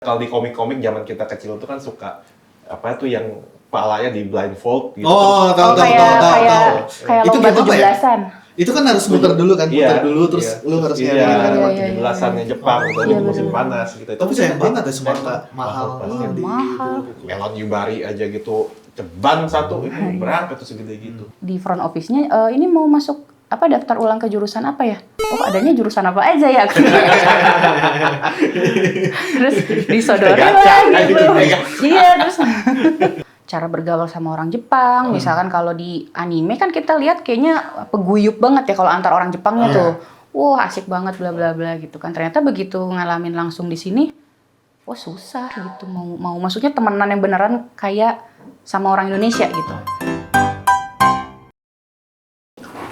Kalau di komik-komik zaman kita kecil itu kan suka apa tuh yang kepalanya di blindfold gitu. Oh, tahu. Kayak Itu lomba game apa ya? 17-an. Itu kan harus muter dulu kan, muter dulu terus lu harus iya, ngeliatin. 17-annya Jepang gitu, di musim panas gitu. Tapi sayang banget ya semua mahal. Pasti. Mahal. Melon Yubari aja gitu, ceban satu ini berapa tuh segede gitu. Di front office-nya ini mau masuk apa daftar ulang ke jurusan apa ya? Oh, adanya jurusan apa aja ya? Terus disodorin lah gitu. Iya, terus cara bergaul sama orang Jepang, misalkan kalau di anime kan kita lihat kayaknya peguyup banget ya kalau antar orang Jepangnya tuh. Wah, asik banget bla bla bla gitu kan. Ternyata begitu ngalamin langsung di sini, wah susah gitu. Mau maksudnya temenan yang beneran kayak sama orang Indonesia gitu.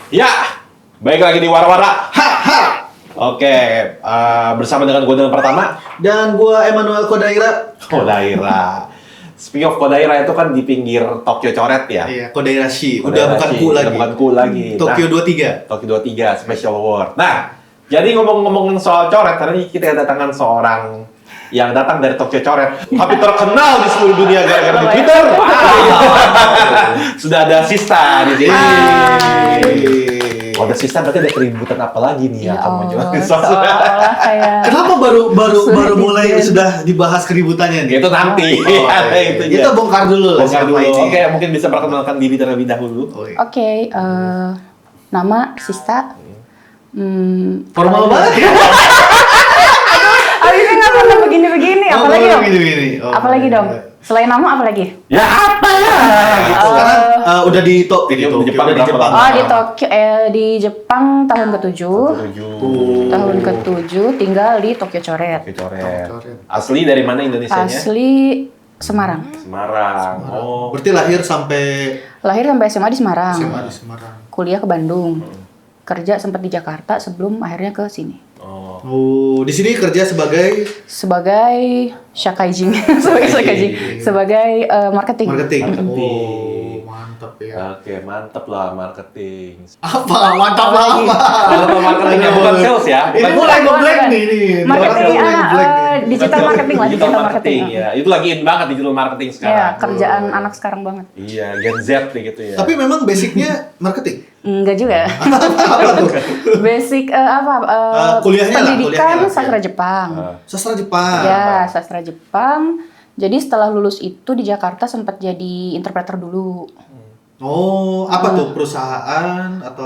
Ya, baik lagi di Wara-Wara. Oke, bersama dengan gue dengan pertama Dan gua Emmanuel Kodaira. Kodaira. Speaking of Kodaira itu kan di pinggir Tokyo Coret ya. Iya, Kodairashi. Udah bukan ku lagi. Udah bukan ku lagi. Tokyo 23. Tokyo 23 Special Award. Nah, jadi ngomong-ngomongin soal coret, hari ini kita kedatangan seorang yang datang dari Tokyo Coret, tapi terkenal di seluruh dunia gara-gara di Twitter. Sudah ada Sista di sini. Ada Sista berarti ada keributan apa lagi nih ya kamu jual sosmed? Kenapa baru mulai sudah dibahas keributannya nih? Itu nanti. Kita bongkar dulu lah. Bongkar dulu. Oke, mungkin bisa perkenalkan diri terlebih dahulu. Oke, nama Sista. Formal banget ya. Abisnya nggak pernah begini-begini, apalagi dong? Apalagi dong? Selain nama apalagi? Ya apa ya? Sekarang udah di Tokyo. Di Jepang. Oh di Tokyo, di Jepang tahun ke-7. Tahun ke-7 tinggal di Tokyo Coret. Asli dari mana Indonesianya? Asli Semarang. Semarang. Oh. Berarti lahir sampai SMA di Semarang. SMA di Semarang. Kuliah ke Bandung. Kerja sempat di Jakarta sebelum akhirnya ke sini. Oh, di sini kerja sebagai shakaijing, sebagai marketing. Oh, mantap ya. Oke, mantap lah marketing. Apa? Mantap lah apa? Kalau marketingnya bukan sales ya? Ini mulai ngeblank nih. Marketing, digital marketing lah, digital marketing. Ya, itu lagi in banget digital marketing sekarang. Iya, kerjaan anak sekarang banget. Iya, Gen Z gitu ya. Tapi memang basicnya marketing. Enggak juga. Apa tuh? Basic kuliahnya pendidikan lah. Sastra Jepang. Sastra Jepang. Ya, sastra Jepang. Jadi setelah lulus itu di Jakarta sempat jadi interpreter dulu. Oh, apa tuh perusahaan atau?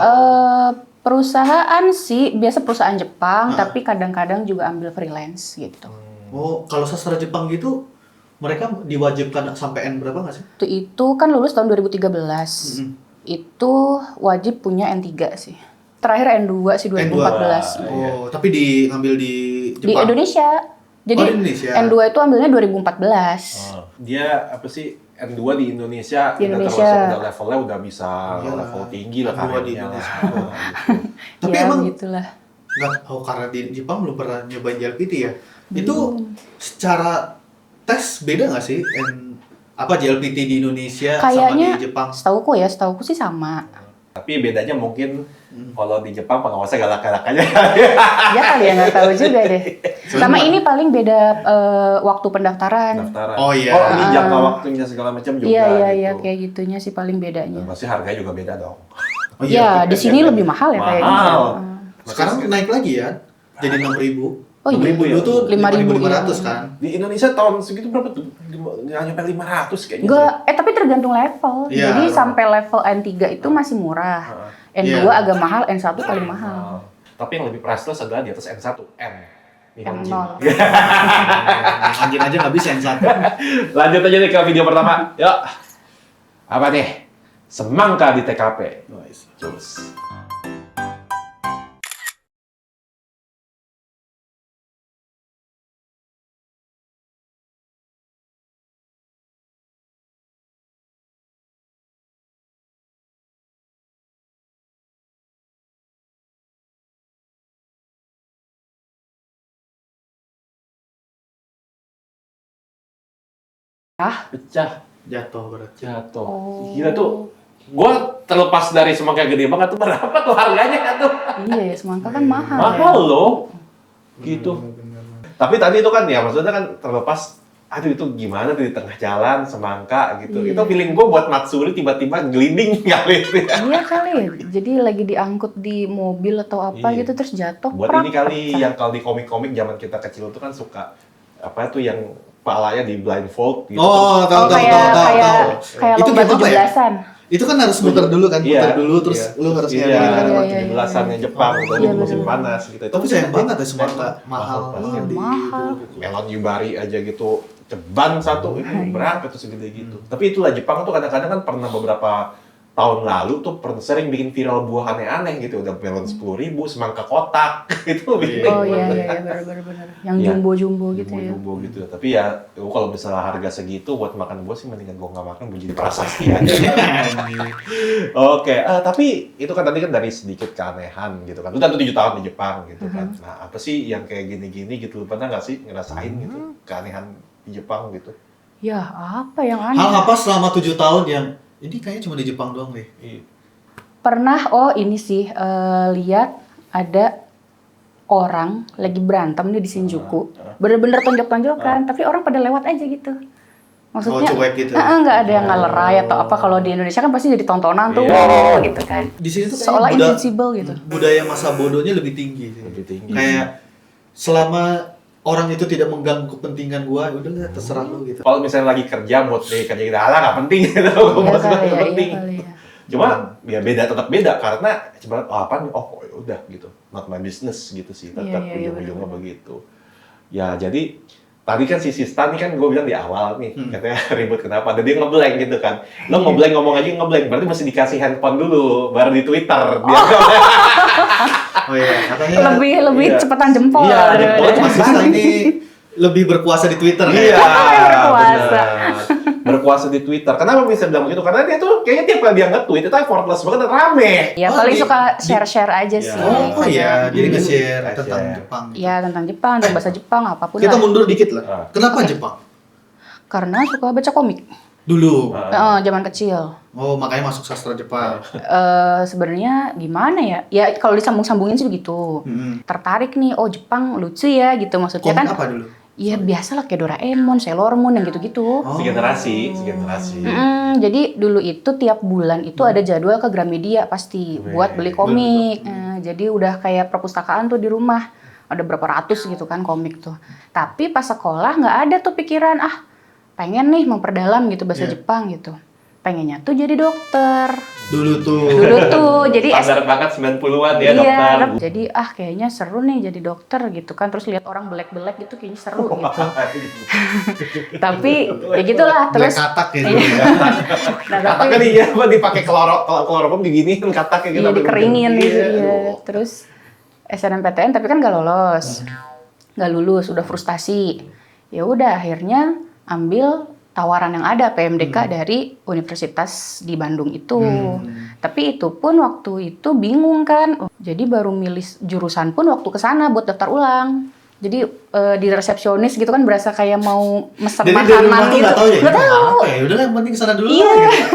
Perusahaan sih, biasa perusahaan Jepang, tapi kadang-kadang juga ambil freelance gitu. Oh, kalau sastra Jepang gitu, mereka diwajibkan sampai N berapa nggak sih? Itu kan lulus tahun 2013. Itu wajib punya N3 sih. Terakhir N2 sih 2014. Oh, tapi ngambil di Jepang? Di Indonesia. Jadi di Indonesia. N2 itu ambilnya 2014. Dia apa sih N2 di Indonesia? Di Indonesia. Udah levelnya udah bisa level tinggi lah karirnya lah. Tapi ya, emang gitulah. karena di Jepang belum pernah nyobain JLPT ya. Itu secara tes beda nggak sih? JLPT di Indonesia kayaknya, sama di Jepang? Setauku sih sama. Tapi bedanya mungkin kalau di Jepang pengawasnya galak-galak aja. Ya kali ya, nggak tahu juga deh. Sama ini paling beda waktu pendaftaran. Oh iya. Oh ini jangka waktunya segala macam juga. Iya, kayak gitunya sih paling bedanya. Pasti harganya juga beda dong. Oh, iya, di sini lebih mahal ya kayaknya. Mahal. Sekarang naik lagi ya, jadi 6.000. Oh iya. Dulu tuh 5.500 kan. Di Indonesia tahun segitu berapa tuh? Nggak nyampe 500 kayaknya. Enggak, tapi tergantung level. Iya. Jadi sampai level N3 itu masih murah. N2 agak mahal, N1 paling mahal. Tapi yang lebih priceless adalah di atas N1, N. N0. Anjing aja nggak bisa N1. Lanjut aja nih ke video pertama. Yuk. Apa nih? Semangka di TKP. Terus. Pecah. Jatuh berarti. Jatuh. Oh. Gila tuh. Gue terlepas dari semangka gede banget tuh berapa tuh harganya tuh? Iya ya, semangka kan mahal. Mahal loh. Gitu. Tapi tadi itu kan ya maksudnya kan terlepas, aduh itu gimana tuh di tengah jalan semangka gitu. Iya. Itu feeling gue buat Matsuri tiba-tiba gelinding kali itu ya. Iya kali, jadi lagi diangkut di mobil atau apa Iya. gitu terus jatuh. Buat prak, ini kali pecah. yang kalau di komik-komik zaman kita kecil itu kan suka apa tuh yang kepalanya di blindfold gitu. Oh, tahu tahu kayak tahu tahu. kayak tahu. kayak Itu lomba game apa ya? 17-an. Itu kan harus muter dulu kan, Iya, muter dulu terus iya. lu harus iya, nyari kan. iya, iya, 17-annya Jepang gitu, Iya, di musim bener. panas gitu. Tapi sayang banget ya semangka mahal. pasti. Iya, mahal. Melon Yubari aja gitu ceban satu ini berapa tuh segede gitu. Tapi itulah Jepang tuh kadang-kadang kan pernah beberapa tahun lalu tuh sering bikin viral buah aneh-aneh gitu. Udah melon 10.000, semangka kotak gitu. bikin. Oh iya benar. Yang Iya. jumbo-jumbo gitu ya. Jumbo gitu. Tapi ya kalau misalnya harga segitu buat makan buah sih mendingan gua nggak makan, gua jadi prasasti aja. Oke, tapi itu kan tadi kan dari sedikit keanehan gitu kan. Lu kan 7 tahun di Jepang gitu kan. Nah, apa sih yang kayak gini-gini gitu? Lu pernah nggak sih ngerasain gitu keanehan di Jepang gitu? Ya apa yang aneh? Hal apa selama 7 tahun yang ini kayaknya cuma di Jepang doang deh. Pernah ini sih lihat ada orang lagi berantem nih di Shinjuku. Bener-bener tonjok-tonjokan, tapi orang pada lewat aja gitu. Maksudnya cuek gitu. nggak ada yang ngelerai atau apa. Kalau di Indonesia kan pasti jadi tontonan tuh gitu kan. Di sini tuh Seolah kayaknya invincible gitu. budaya masa bodohnya lebih tinggi sih. Lebih tinggi. Kayak selama orang itu tidak mengganggu kepentingan gua, udahlah terserah lu gitu. Kalau misalnya lagi kerja buat kerja kita nggak penting gitu. Iya Bos kali nggak ya, penting. iya kali ya. Cuma ya beda, tetap beda karena cuma apa nih, oh ya udah gitu, not my business gitu sih, tetap Iya, ujung-ujungnya benar-benar. begitu. Ya jadi tadi kan si Sista nih kan gue bilang di awal nih, katanya ribut kenapa, ada dia ngeblank gitu kan. Lo ngeblank ngomong aja ngeblank, berarti mesti dikasih handphone dulu, baru di Twitter. Biar Oh iya, katanya Lebih Iya. cepetan jempol. Iya, jempol daripada- Mas Sista ini lebih berkuasa di Twitter Iya, Berkuasa. benar. Berkuasa di Twitter. Kenapa bisa bilang begitu? Karena dia tuh kayaknya tiap kali dia nge-tweet itu effortless banget dan rame. Ya Oh, paling di- suka share-share aja Iya. sih. Oh iya, jadi Hmm. nge-share Nge-share. tentang Jepang. Gitu. Iya tentang Jepang, tentang bahasa Jepang, apapun Kita lah. mundur dikit lah. Ah. Kenapa Jepang? Karena suka baca komik. Dulu. Zaman kecil. Oh, makanya masuk sastra Jepang. Sebenarnya gimana ya? Ya kalau disambung-sambungin sih begitu. Tertarik nih, oh Jepang lucu ya gitu maksudnya Komik kan. apa dulu? Iya biasalah kayak Doraemon, Sailor Moon yang gitu-gitu. Oh. Segenerasi. Jadi dulu itu tiap bulan itu ada jadwal ke Gramedia pasti buat beli komik. Jadi udah kayak perpustakaan tuh di rumah. Ada berapa ratus gitu kan komik tuh. Tapi pas sekolah nggak ada tuh pikiran pengen nih memperdalam gitu bahasa Iya. Jepang gitu. Pengennya tuh jadi dokter. Dulu tuh. Dulu tuh jadi Standar banget 90-an ya iya, dokter. jadi kayaknya seru nih jadi dokter gitu kan. Terus lihat orang belek-belek gitu kayaknya seru gitu. Tapi ya gitulah Black terus. katak ya. Iya. Nah, tapi Kataknya nih ya, apa dipakai kloroform diginiin kataknya gitu. iya dikeringin gitu Iya. ya. Terus SNMPTN tapi kan nggak lolos, nggak lulus, udah frustasi. Ya udah akhirnya ambil tawaran yang ada PMDK dari Universitas di Bandung itu. Tapi itu pun waktu itu bingung kan. Jadi baru milih jurusan pun waktu ke sana buat daftar ulang. Jadi di resepsionis gitu kan berasa kayak mau mesen Jadi dari rumah makanan tuh gitu. nggak tahu ya. Nggak tahu. Apa ya? Udahlah yang penting kesana dulu Iya. lah gitu.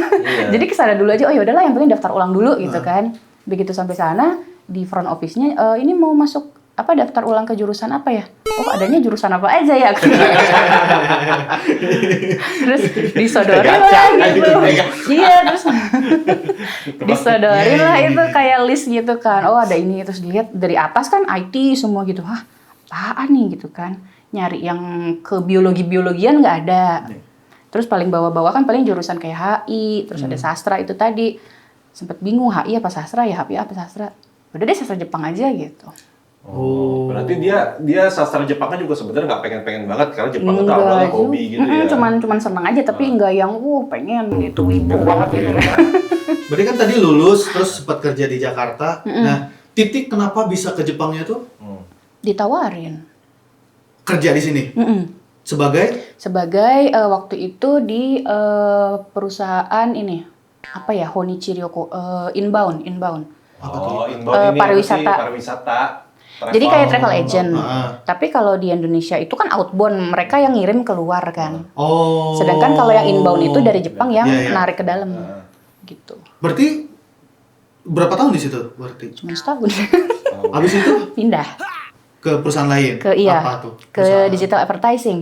Jadi kesana dulu aja. Oh ya udahlah yang penting daftar ulang dulu gitu kan. Begitu sampai sana di front office-nya ini mau masuk daftar ulang ke jurusan apa ya? Oh adanya jurusan apa aja ya? Terus disodorin Gacha, lah gitu. gacha. Iya terus disodorin lah itu kayak list gitu kan. Oh ada ini terus dilihat dari atas kan IT semua gitu. Hah apaan nih gitu kan? Nyari yang ke biologian nggak ada. Terus paling bawah-bawah kan paling jurusan kayak HI, terus ada sastra itu tadi. Sempet bingung HI apa sastra ya, HI apa sastra. Udah deh sastra Jepang aja gitu. Oh, berarti dia sastra Jepangnya juga sebenarnya nggak pengen-pengen banget karena Jepang itu awalnya juga. hobi gitu ya. Cuman seneng aja tapi nggak yang pengen gitu wibu banget gitu. Berarti kan tadi lulus terus sempat kerja di Jakarta. Nah, titik kenapa bisa ke Jepangnya tuh Ditawarin. kerja di sini sebagai Sebagai waktu itu di perusahaan ini apa ya Honichi Ryoko inbound. Oh, inbound ini pariwisata. apa sih? Pariwisata. Jadi kayak travel agent. Ah. Tapi kalau di Indonesia itu kan outbound, mereka yang ngirim keluar kan. Oh. Sedangkan kalau yang inbound itu dari Jepang yang Iya, iya. narik ke dalam. Gitu. Berarti berapa tahun di situ? Berarti Cuma setahun. habis itu Pindah. ke perusahaan lain. Iya, Apa tuh? ke Perusahaan. digital advertising.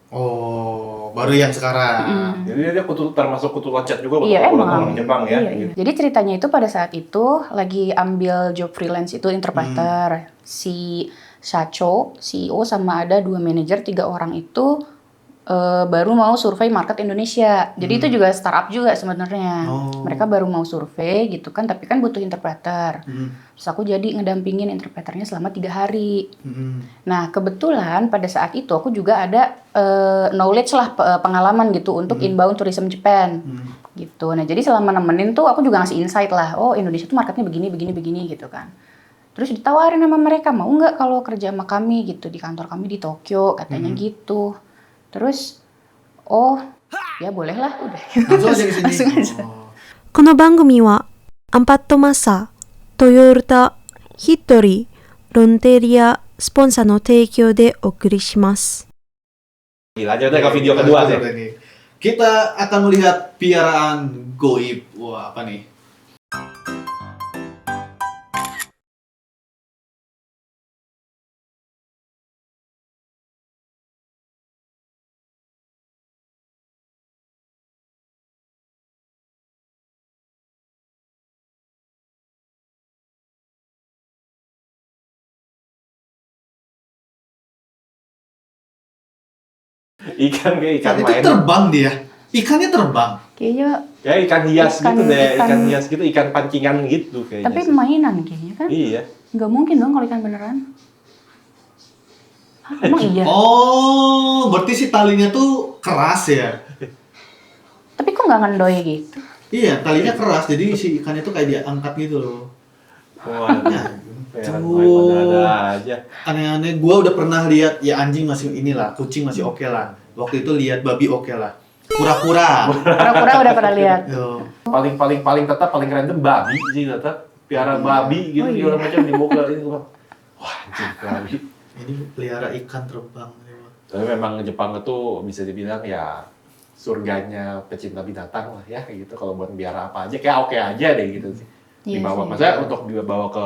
Oh, baru yang sekarang. Jadi dia termasuk kutu loncat juga untuk Iya, ukuran emang. orang Jepang ya. Iya, iya. Jadi ceritanya itu pada saat itu lagi ambil job freelance itu interpreter. Si Shacho, CEO sama ada 2 manajer, 3 orang itu baru mau survei market Indonesia. Jadi itu juga startup juga sebenarnya. Oh. Mereka baru mau survei gitu kan, tapi kan butuh interpreter. Terus aku jadi ngedampingin interpreternya selama 3 hari. Nah, kebetulan pada saat itu aku juga ada knowledge lah, pengalaman gitu untuk inbound tourism Japan. Gitu. Nah, jadi selama nemenin tuh aku juga ngasih insight lah. Oh, Indonesia tuh marketnya begini, begini, begini gitu kan. Terus ditawarin sama mereka, mau nggak kalau kerja sama kami gitu di kantor kami di Tokyo, katanya gitu. Terus, oh ya boleh lah, udah. Langsung aja ke sini. Langsung aja. Oh. この番組はアンパットマッサー、トヨタ、ヒットリー、ロンテリアスポンサーの提供でお送りします。 Lanjut deh ke video kedua deh. Kita akan melihat piaraan goib. Wah, apa nih? Ikan kayak ikan Itu main. terbang dia. Ikannya terbang. Kayaknya, Ya ikan hias gitu deh, ikan ikan- hias gitu, ikan pancingan gitu kayaknya. tapi sih. mainan kayaknya kan? Iya. Nggak mungkin dong kalau ikan beneran. Hah, emang iya? Oh, berarti si talinya tuh keras ya? Tapi kok nggak ngendoy gitu? Iya, talinya keras. Jadi si ikannya tuh kayak diangkat gitu loh. Waduh. Tuh. Main ada aja. Aneh-aneh, gua udah pernah lihat ya anjing masih inilah, kucing masih oke lah. Waktu itu lihat babi oke lah. Kura-kura. Pura-pura udah pernah lihat. Yo. Paling tetap paling random babi sih tetap. Piara babi gitu Oh, iya. segala macam dibuka ini gua. Wah, anjing babi. Ini pelihara ikan terbang. Tapi memang Jepang itu bisa dibilang ya surganya pecinta binatang lah ya kayak gitu. Kalau buat biara apa aja kayak oke aja deh gitu sih. Iya Dibawa, sih. maksudnya untuk dibawa ke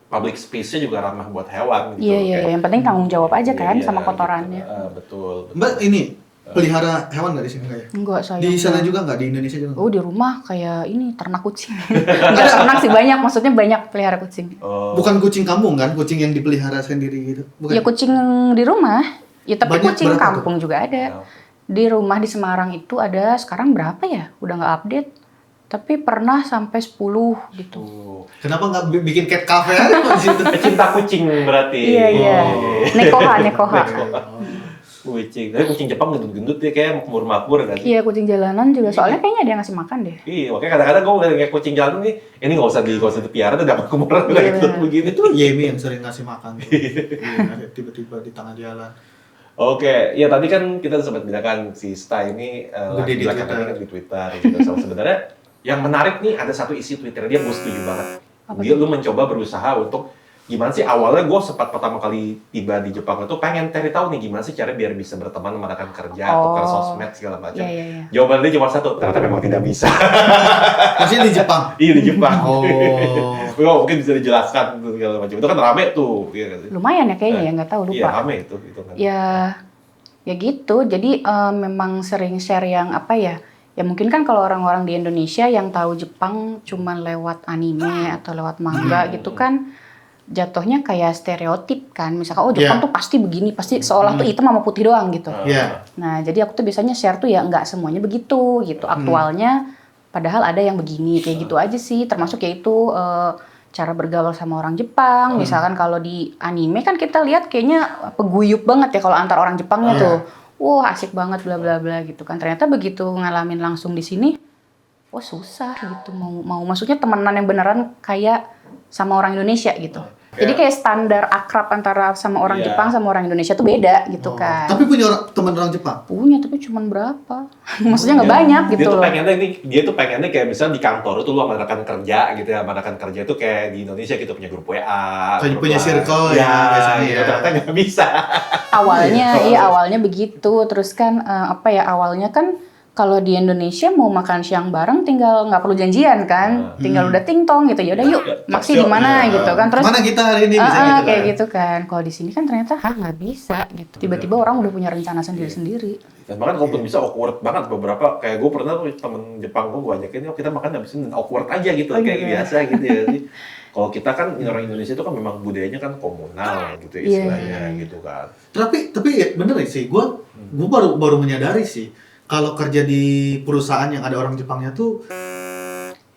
public space-nya juga ramah buat hewan gitu. Iya, iya, Kayak- yang penting tanggung jawab aja kan Iya, sama gitu. kotorannya. Betul. Mbak ini pelihara hewan nggak di sini kayak? Enggak, saya. Di sana juga nggak, di Indonesia juga? Oh, di rumah kayak ini ternak kucing. Enggak ternak sih, banyak, maksudnya banyak pelihara kucing. Oh. Bukan kucing kampung kan? Kucing yang dipelihara sendiri gitu? Bukan? Ya kucing di rumah. Ya tapi Banyak kucing berapa kampung juga ada. Ya. Di rumah di Semarang itu ada sekarang berapa ya? Udah nggak update. Tapi pernah sampai 10 gitu. Tuh. Kenapa nggak bikin cat cafe aja Mbak, di situ? Pecinta kucing berarti. Iya, iya. Nekoha, nekoha. Kucing. Tapi kucing Jepang gendut-gendut ya kayak makmur-makmur kan sih. Iya, kucing jalanan juga. Soalnya kayaknya ada yang ngasih makan deh. Iya, makanya kadang-kadang gue ngeliat kayak kucing jalan nih, ini nggak usah dipiara tuh dapat kumuran Iya, kayak gitu bener. begini. Itu Yemi yang sering ngasih makan tuh. Iya, tiba-tiba di tengah jalan. Oke, ya tadi kan kita sempat bilang kan si Sta ini Gede di belakangan Twitter. ini kan di Twitter gitu. So, sebenarnya yang menarik nih ada satu isi Twitter dia gue setuju banget. Apa Dia lu mencoba berusaha untuk gimana sih awalnya gue sempat pertama kali tiba di Jepang itu pengen cari tahu nih gimana sih cara biar bisa berteman sama rekan kerja, Oh. tukar sosmed segala macam. Iya, iya, iya. Jawaban dia cuma satu, ternyata memang tidak bisa. Maksudnya di Jepang? Iya di Jepang. Oh. Oh, mungkin bisa dijelaskan tuh segala macam. Itu kan rame tuh, iya kan sih? Lumayan ya kayaknya ya, nggak tahu Iya, lupa. rame itu kan. Ya gitu. Jadi memang sering share yang apa ya? Ya mungkin kan kalau orang-orang di Indonesia yang tahu Jepang cuman lewat anime atau lewat manga gitu kan jatuhnya kayak stereotip kan. Misalkan oh Jepang Iya. tuh pasti begini, pasti seolah tuh hitam sama putih doang gitu. Iya. Nah, jadi aku tuh biasanya share tuh ya nggak semuanya begitu gitu. Aktualnya padahal ada yang begini kayak gitu aja sih. Termasuk yaitu cara bergaul sama orang Jepang. Misalkan kalau di anime kan kita lihat kayaknya peguyup banget ya kalau antar orang Jepangnya Iya. tuh. Wah, asik banget bla bla bla gitu kan. Ternyata begitu ngalamin langsung di sini, wah susah gitu. Mau maksudnya temenan yang beneran kayak sama orang Indonesia gitu. Jadi kayak standar akrab antara sama orang Iya. Jepang sama orang Indonesia tuh beda gitu Oh. kan. Tapi punya teman orang Jepang? Punya tapi cuman berapa? Maksudnya nggak banyak Dia gitu tuh loh. dia tuh pengennya kayak misalnya di kantor itu lu sama rekan kerja gitu ya, sama rekan kerja itu kayak di Indonesia gitu punya grup WA. Punya grup line. circle ya, biasanya gitu. ya. Ternyata nggak bisa. Awalnya Oh. iya awalnya begitu. Terus kan apa ya awalnya kan Kalau di Indonesia mau makan siang bareng tinggal nggak perlu janjian kan, tinggal udah ting-tong gitu, ya udah yuk maksi di mana gitu kan, terus Mana kita hari ini bisa gitu kayak kan. gitu kan. Kalau di sini kan ternyata nggak bisa gitu, tiba-tiba orang udah punya rencana sendiri-sendiri. Dan bahkan kalaupun bisa awkward banget beberapa, kayak gue pernah tuh temen Jepang gue ajakin, yuk kita makan habis ini awkward aja gitu, kayak biasa gitu ya sih. Kalau kita kan orang Indonesia itu kan memang budayanya kan komunal gitu istilahnya gitu kan. Tapi ya bener sih, gue baru menyadari sih kalau kerja di perusahaan yang ada orang Jepangnya tuh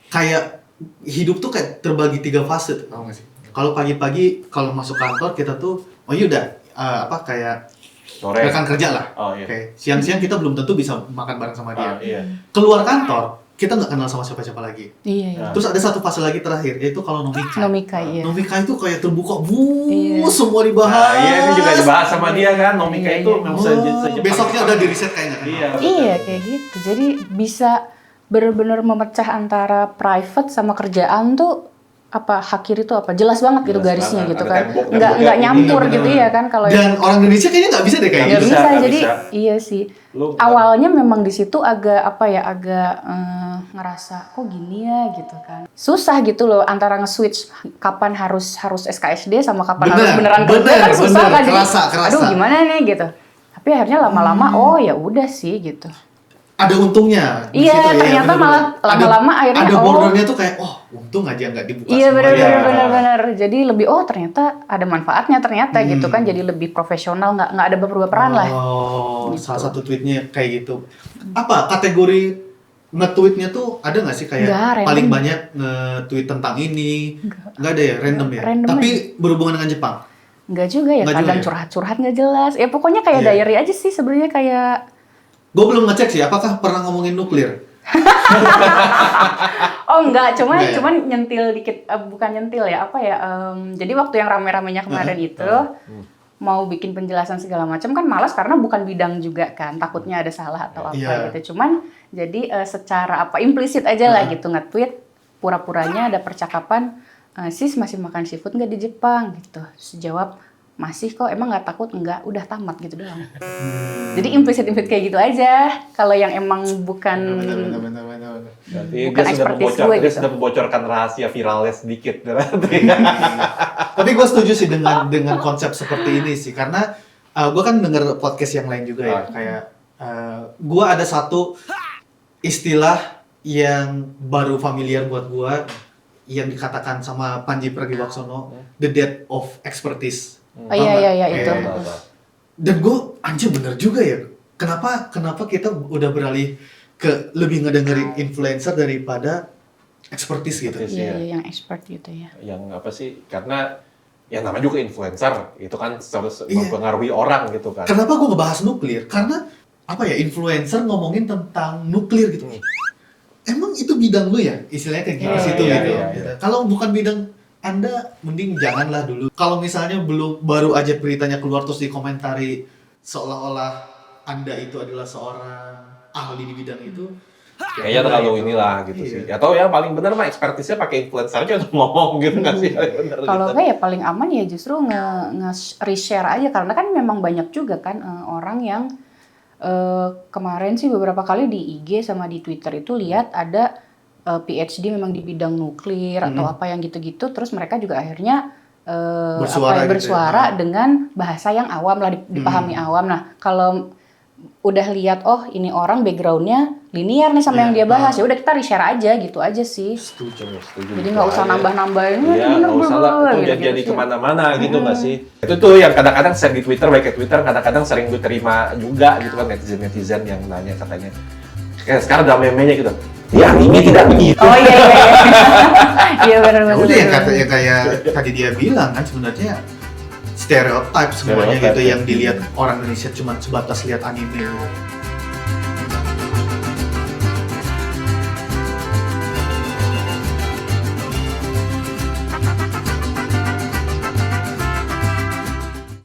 kayak hidup tuh kayak terbagi 3 fase, tau gak sih? Kalau pagi-pagi kalau masuk kantor kita tuh kayak Sore. rekan kerja lah. Oh, iya. Oke. Siang-siang kita belum tentu bisa makan bareng sama dia. Iya. Keluar kantor kita nggak kenal sama siapa-siapa lagi. Iya. Terus ada satu fase lagi terakhir, yaitu kalau nomikai. Nomikai, iya. Nomikai itu kayak terbuka, semua Nah, dibahas. iya ini juga dibahas sama dia kan, Nomikai itu memang sejak Besoknya udah di reset kayaknya kan. Iya. Iya kayak gitu. Jadi bisa benar-benar memecah antara private sama kerjaan tuh hak kiri itu jelas banget gitu Jelas garisnya banget. gitu Ada kan. tembok-temboknya Nggak ini, nyampur bener. gitu ya kan kalau Dan orang Indonesia kayaknya nggak bisa deh kayak nggak gitu. bisa. nggak Jadi bisa. iya sih. Lu Awalnya memang di situ agak ngerasa kok gini ya gitu kan. Susah gitu loh antara nge-switch kapan harus SKSD sama kapan harus beneran kerja kan susah kan. Jadi, kerasa. aduh gimana nih gitu. Tapi akhirnya lama-lama ya udah sih gitu. Ada untungnya. di Iya, situ ya, ternyata bener-bener. malah lama-lama akhirnya, ada bordernya tuh kayak untung aja nggak dibuka Iya semua. benar. Jadi lebih ternyata ada manfaatnya ternyata gitu kan, jadi lebih profesional, nggak ada baperan lah. Oh, Gitu. salah satu tweetnya kayak gitu. Apa kategori nge-tweetnya tuh ada nggak sih kayak Nggak, random. paling banyak nge-tweet tentang ini? Nggak ada ya, random ya. Random Tapi berhubungan dengan Jepang. Nggak juga ya, Nggak kadang juga ya? curhat-curhat nggak jelas. Ya pokoknya kayak Iya. diary aja sih sebenarnya kayak. Gue belum ngecek sih, apakah pernah ngomongin nuklir? Oh enggak, cuman Nggak ya? cuman nyentil dikit, bukan nyentil ya, jadi waktu yang rame-ramenya kemarin itu mau bikin penjelasan segala macam kan malas karena bukan bidang juga kan, takutnya ada salah atau apa Iya. gitu. Cuman jadi secara implisit aja lah gitu nge-tweet, pura-puranya ada percakapan, sis masih makan seafood nggak di Jepang gitu. Sejawab masih kok, emang nggak takut? Enggak, udah tamat gitu doang. Jadi implisit kayak gitu aja. Kalau yang emang bukan Benar. Berarti bukan expertise gue dia gitu. sudah membocorkan rahasia viralnya sedikit berarti. Tapi gue setuju sih dengan konsep seperti ini sih, karena gue kan denger podcast yang lain juga ya, kayak gue ada satu istilah yang baru familiar buat gue, yang dikatakan sama Panji Pragiwaksono, the death of expertise. Oh iya itu. Dan gue anjir bener juga ya, kenapa kita udah beralih ke lebih ngedengerin influencer daripada expertise gitu. Iya, yang expert gitu ya. Yang apa sih? Karena yang namanya juga influencer, itu kan harus Iya. mempengaruhi orang gitu kan. Kenapa gue ngebahas nuklir? Karena influencer ngomongin tentang nuklir gitu. Emang itu bidang lu ya? Istilahnya kayak gitu situ iya, gitu. iya. Kalau bukan bidang Anda, mending janganlah dulu. Kalau misalnya baru aja beritanya keluar terus dikomentari seolah-olah Anda itu adalah seorang ahli di bidang itu. Kayaknya terlalu inilah gitu Iya. sih. Atau yang paling benar mah ekspertisnya pakai influencer aja untuk ngomong gitu nggak sih? Bener Kalau gitu. enggak ya paling aman ya justru nge-reshare aja, karena kan memang banyak juga kan orang yang kemarin sih beberapa kali di IG sama di Twitter itu lihat ada PhD memang di bidang nuklir atau apa yang gitu-gitu, terus mereka juga akhirnya bersuara gitu ya. dengan bahasa yang awam lah, dipahami awam. Nah kalau udah lihat ini orang backgroundnya linear nih sama yang dia bahas, ya udah kita reshare aja gitu aja sih. Setuju. Jadi nggak usah nambah-nambahin. Iya, nggak usah lah. Itu jadi sih. kemana-mana gitu nggak sih? Itu tuh yang kadang-kadang share di Twitter, baik ke Twitter, kadang-kadang sering gue terima juga gitu kan netizen yang nanya katanya. Kayak sekarang ada meme-nya gitu. Ya ini tidak begitu. Oh iya. Iya benar-benar. Udah yang kayak tadi dia bilang kan sebenarnya stereotype semuanya Stereotype, gitu ya. yang dilihat orang Indonesia cuma sebatas lihat anime.